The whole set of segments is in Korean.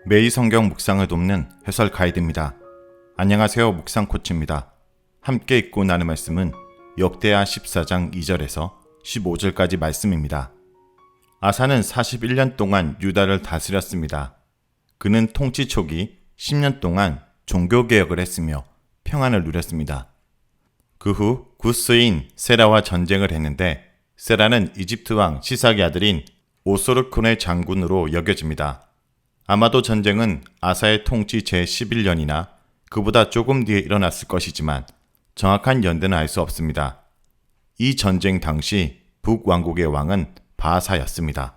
매일 성경 묵상을 돕는 해설 가이드입니다. 안녕하세요. 묵상 코치입니다. 함께 읽고 나눌 말씀은 역대하 14장 2절에서 15절까지 말씀입니다. 아사는 41년 동안 유다를 다스렸습니다. 그는 통치 초기 10년 동안 종교개혁을 했으며 평안을 누렸습니다. 그 후 구스인 세라와 전쟁을 했는데 세라는 이집트 왕 시삭의 아들인 오스르콘의 장군으로 여겨집니다. 아마도 전쟁은 아사의 통치 제11년이나 그보다 조금 뒤에 일어났을 것이지만 정확한 연대는 알 수 없습니다. 이 전쟁 당시 북왕국의 왕은 바하사였습니다.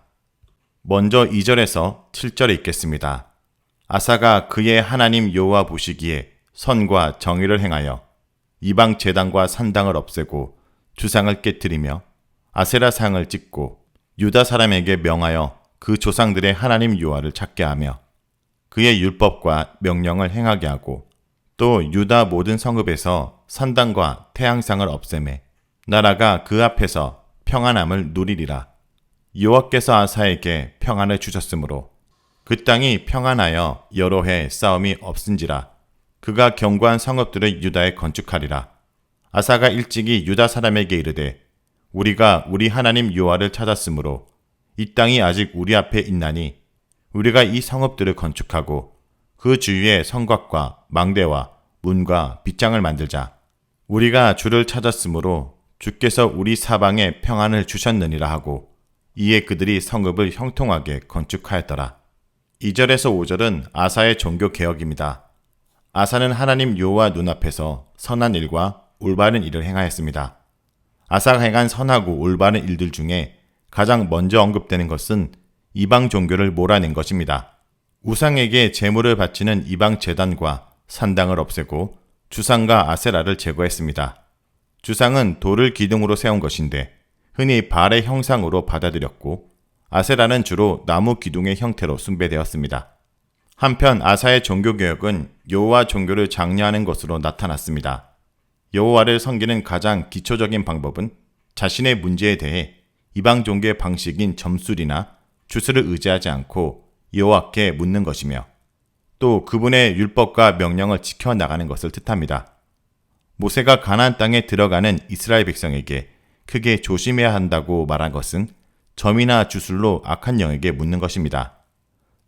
먼저 2절에서 7절에 읽겠습니다. 아사가 그의 하나님 여호와 보시기에 선과 정의를 행하여 이방 제단과 산당을 없애고 주상을 깨뜨리며 아세라상을 찍고 유다 사람에게 명하여 그 조상들의 하나님 여호와를 찾게 하며 그의 율법과 명령을 행하게 하고 또 유다 모든 성읍에서 산당과 태양상을 없애매 나라가 그 앞에서 평안함을 누리리라. 여호와께서 아사에게 평안을 주셨으므로 그 땅이 평안하여 여러 해 싸움이 없은지라. 그가 견고한 성읍들을 유다에 건축하리라. 아사가 일찍이 유다 사람에게 이르되 우리가 우리 하나님 여호와를 찾았으므로 이 땅이 아직 우리 앞에 있나니 우리가 이 성읍들을 건축하고 그 주위에 성곽과 망대와 문과 빗장을 만들자. 우리가 주를 찾았으므로 주께서 우리 사방에 평안을 주셨느니라 하고 이에 그들이 성읍을 형통하게 건축하였더라. 2절에서 5절은 아사의 종교개혁입니다. 아사는 하나님 여호와 눈앞에서 선한 일과 올바른 일을 행하였습니다. 아사가 행한 선하고 올바른 일들 중에 가장 먼저 언급되는 것은 이방 종교를 몰아낸 것입니다. 우상에게 제물을 바치는 이방 제단과 산당을 없애고 주상과 아세라를 제거했습니다. 주상은 돌을 기둥으로 세운 것인데 흔히 발의 형상으로 받아들였고 아세라는 주로 나무 기둥의 형태로 숭배되었습니다. 한편 아사의 종교개혁은 여호와 종교를 장려하는 것으로 나타났습니다. 여호와를 섬기는 가장 기초적인 방법은 자신의 문제에 대해 이방 종교의 방식인 점술이나 주술을 의지하지 않고 여호와께 묻는 것이며 또 그분의 율법과 명령을 지켜나가는 것을 뜻합니다. 모세가 가나안 땅에 들어가는 이스라엘 백성에게 크게 조심해야 한다고 말한 것은 점이나 주술로 악한 영에게 묻는 것입니다.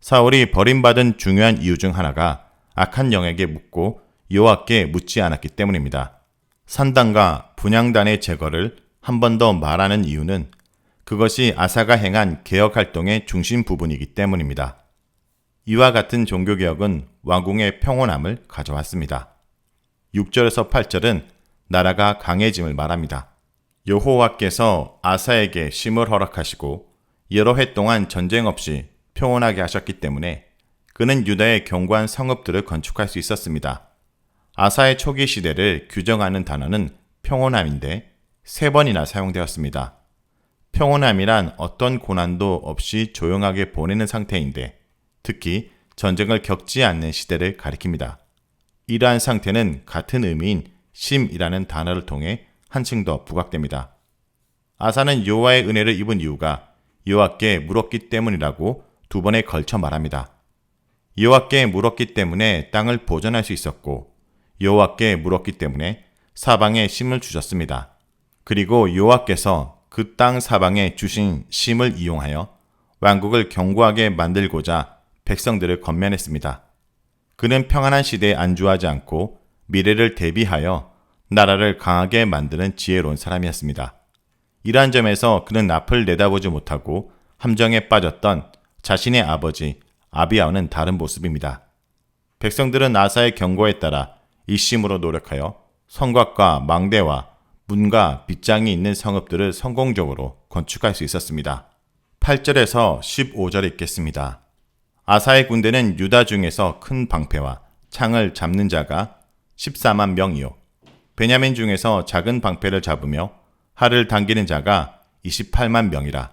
사울이 버림받은 중요한 이유 중 하나가 악한 영에게 묻고 여호와께 묻지 않았기 때문입니다. 산당과 분향단의 제거를 한 번 더 말하는 이유는 그것이 아사가 행한 개혁활동의 중심 부분이기 때문입니다. 이와 같은 종교개혁은 왕궁의 평온함을 가져왔습니다. 6절에서 8절은 나라가 강해짐을 말합니다. 여호와께서 아사에게 쉼을 허락하시고 여러 해 동안 전쟁 없이 평온하게 하셨기 때문에 그는 유다의 견고한 성읍들을 건축할 수 있었습니다. 아사의 초기 시대를 규정하는 단어는 평온함인데 3번이나 사용되었습니다. 평온함이란 어떤 고난도 없이 조용하게 보내는 상태인데 특히 전쟁을 겪지 않는 시대를 가리킵니다. 이러한 상태는 같은 의미인 쉼이라는 단어를 통해 한층 더 부각됩니다. 아사는 여호와의 은혜를 입은 이유가 여호와께 물었기 때문이라고 2번에 걸쳐 말합니다. 여호와께 물었기 때문에 땅을 보존할 수 있었고 여호와께 물었기 때문에 사방에 쉼을 주셨습니다. 그리고 여호와께서 그 땅 사방에 주신 쉼을 이용하여 왕국을 견고하게 만들고자 백성들을 건면했습니다. 그는 평안한 시대에 안주하지 않고 미래를 대비하여 나라를 강하게 만드는 지혜로운 사람이었습니다. 이러한 점에서 그는 앞을 내다보지 못하고 함정에 빠졌던 자신의 아버지 아비야와는 다른 모습입니다. 백성들은 아사의 경고에 따라 이심으로 노력하여 성곽과 망대와 문과 빗장이 있는 성읍들을 성공적으로 건축할 수 있었습니다. 8절에서 15절에 읽겠습니다. 아사의 군대는 유다 중에서 큰 방패와 창을 잡는 자가 14만 명이요 베냐민 중에서 작은 방패를 잡으며 활을 당기는 자가 28만 명이라.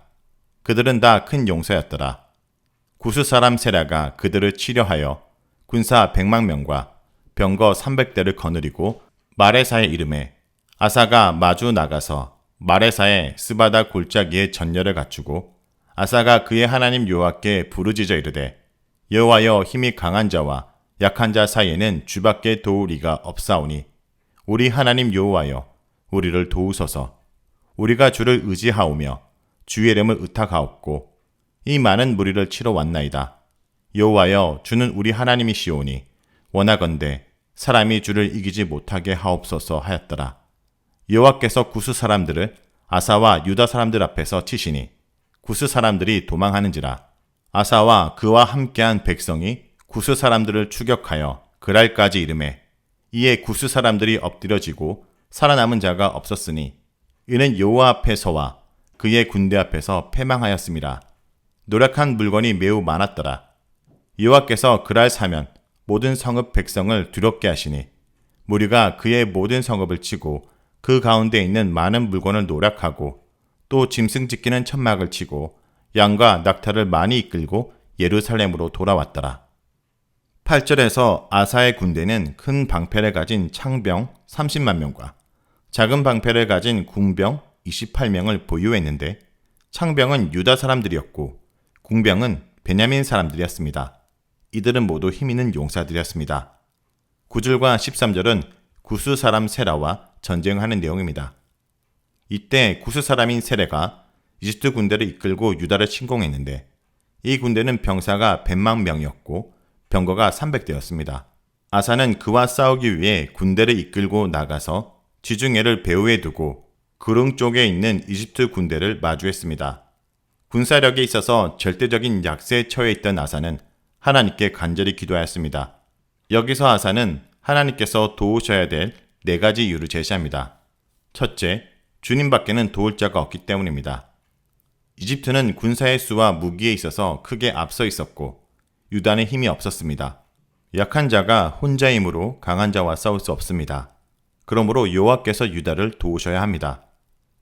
그들은 다 큰 용사였더라. 구스 사람 세라가 그들을 치려하여 군사 100만 명과 병거 300대를 거느리고 마레사의 이름에 아사가 마주 나가서 마레사의 스바다 골짜기에 전열을 갖추고 아사가 그의 하나님 여호와께 부르짖어 이르되 여호와여, 힘이 강한 자와 약한 자 사이에는 주밖에 도울 이가 없사오니 우리 하나님 여호와여, 우리를 도우소서. 우리가 주를 의지하오며 주의 이름을 의탁하옵고 이 많은 무리를 치러 왔나이다. 여호와여, 주는 우리 하나님이시오니 원하건대 사람이 주를 이기지 못하게 하옵소서 하였더라. 여호와께서 구스 사람들을 아사와 유다 사람들 앞에서 치시니 구스 사람들이 도망하는지라. 아사와 그와 함께한 백성이 구스 사람들을 추격하여 그랄까지 이르매 이에 구스 사람들이 엎드려지고 살아남은 자가 없었으니 이는 여호와 앞에서와 그의 군대 앞에서 패망하였음이라. 노력한 물건이 매우 많았더라. 여호와께서 그랄 사면 모든 성읍 백성을 두렵게 하시니 무리가 그의 모든 성읍을 치고 그 가운데 있는 많은 물건을 노략하고 또 짐승 찢기는 천막을 치고 양과 낙타를 많이 이끌고 예루살렘으로 돌아왔더라. 8절에서 아사의 군대는 큰 방패를 가진 창병 30만 명과 작은 방패를 가진 궁병 28명을 보유했는데 창병은 유다 사람들이었고 궁병은 베냐민 사람들이었습니다. 이들은 모두 힘 있는 용사들이었습니다. 9절과 13절은 구스 사람 세라와 전쟁하는 내용입니다. 이때 구스 사람인 세라가 이집트 군대를 이끌고 유다를 침공했는데 이 군대는 병사가 100만 명이었고 병거가 300대였습니다. 아사는 그와 싸우기 위해 군대를 이끌고 나가서 지중해를 배후에 두고 그릉 쪽에 있는 이집트 군대를 마주했습니다. 군사력에 있어서 절대적인 약세에 처해 있던 아사는 하나님께 간절히 기도하였습니다. 여기서 아사는 하나님께서 도우셔야 될 4가지 이유를 제시합니다. 첫째, 주님밖에는 도울 자가 없기 때문입니다. 이집트는 군사의 수와 무기에 있어서 크게 앞서 있었고 유다는 힘이 없었습니다. 약한 자가 혼자의 힘으로 강한 자와 싸울 수 없습니다. 그러므로 여호와께서 유다를 도우셔야 합니다.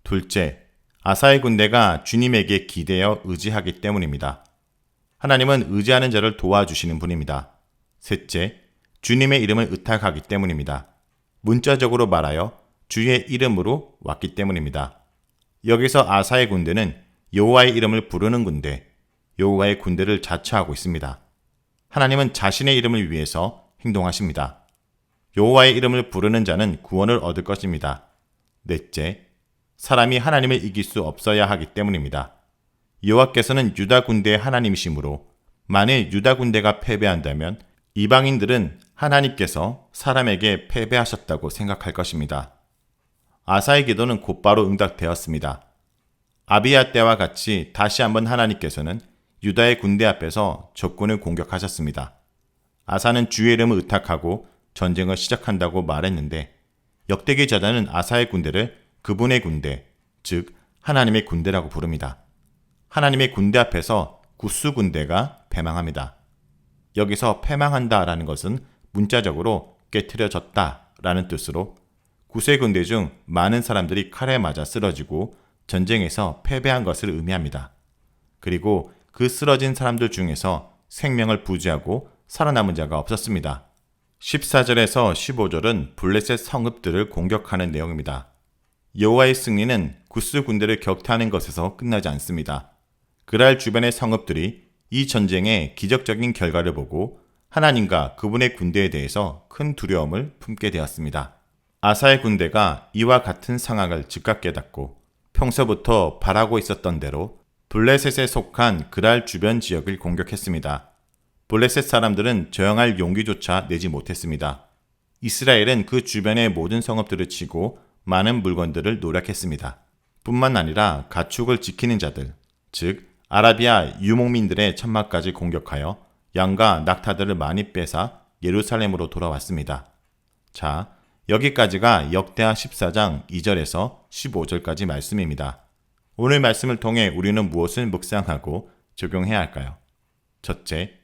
둘째, 아사의 군대가 주님에게 기대어 의지하기 때문입니다. 하나님은 의지하는 자를 도와주시는 분입니다. 셋째, 주님의 이름을 의탁하기 때문입니다. 문자적으로 말하여 주의 이름으로 왔기 때문입니다. 여기서 아사의 군대는 여호와의 이름을 부르는 군대, 여호와의 군대를 자처하고 있습니다. 하나님은 자신의 이름을 위해서 행동하십니다. 여호와의 이름을 부르는 자는 구원을 얻을 것입니다. 넷째, 사람이 하나님을 이길 수 없어야 하기 때문입니다. 여호와께서는 유다 군대의 하나님이시므로 만일 유다 군대가 패배한다면 이방인들은 하나님께서 사람에게 패배하셨다고 생각할 것입니다. 아사의 기도는 곧바로 응답되었습니다. 아비야 때와 같이 다시 한번 하나님께서는 유다의 군대 앞에서 적군을 공격하셨습니다. 아사는 주의 이름을 의탁하고 전쟁을 시작한다고 말했는데 역대기 저자는 아사의 군대를 그분의 군대, 즉 하나님의 군대라고 부릅니다. 하나님의 군대 앞에서 구스 군대가 패망합니다. 여기서 패망한다라는 것은 문자적으로 깨트려졌다라는 뜻으로 구스의 군대 중 많은 사람들이 칼에 맞아 쓰러지고 전쟁에서 패배한 것을 의미합니다. 그리고 그 쓰러진 사람들 중에서 생명을 부지하고 살아남은 자가 없었습니다. 14절에서 15절은 블레셋 성읍들을 공격하는 내용입니다. 여호와의 승리는 구스 군대를 격퇴하는 것에서 끝나지 않습니다. 그랄 주변의 성읍들이 이 전쟁의 기적적인 결과를 보고 하나님과 그분의 군대에 대해서 큰 두려움을 품게 되었습니다. 아사의 군대가 이와 같은 상황을 즉각 깨닫고 평소부터 바라고 있었던 대로 블레셋에 속한 그랄 주변 지역을 공격했습니다. 블레셋 사람들은 저항할 용기조차 내지 못했습니다. 이스라엘은 그 주변의 모든 성읍들을 치고 많은 물건들을 노략했습니다. 뿐만 아니라 가축을 지키는 자들, 즉 아라비아 유목민들의 천막까지 공격하여 양과 낙타들을 많이 빼사 예루살렘으로 돌아왔습니다. 자, 여기까지가 역대하 14장 2절에서 15절까지 말씀입니다. 오늘 말씀을 통해 우리는 무엇을 묵상하고 적용해야 할까요? 첫째,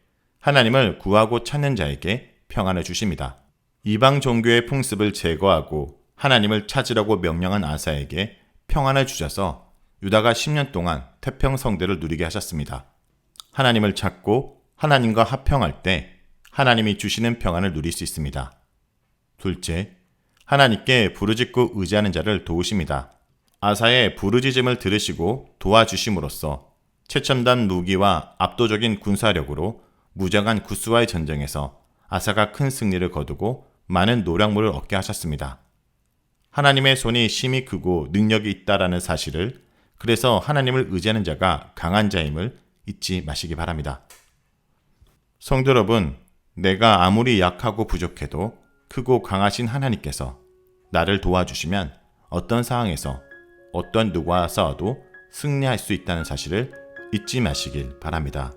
하나님을 구하고 찾는 자에게 평안을 주십니다. 이방 종교의 풍습을 제거하고 하나님을 찾으라고 명령한 아사에게 평안을 주셔서 유다가 10년 동안 태평성대를 누리게 하셨습니다. 하나님을 찾고 하나님과 합평할 때 하나님이 주시는 평안을 누릴 수 있습니다. 둘째, 하나님께 부르짖고 의지하는 자를 도우십니다. 아사의 부르짖음을 들으시고 도와주심으로써 최첨단 무기와 압도적인 군사력으로 무장한 구스와의 전쟁에서 아사가 큰 승리를 거두고 많은 노량물을 얻게 하셨습니다. 하나님의 손이 심히 크고 능력이 있다라는 사실을, 그래서 하나님을 의지하는 자가 강한 자임을 잊지 마시기 바랍니다. 성도 여러분, 내가 아무리 약하고 부족해도 크고 강하신 하나님께서 나를 도와주시면 어떤 상황에서 어떤 누구와 싸워도 승리할 수 있다는 사실을 잊지 마시길 바랍니다.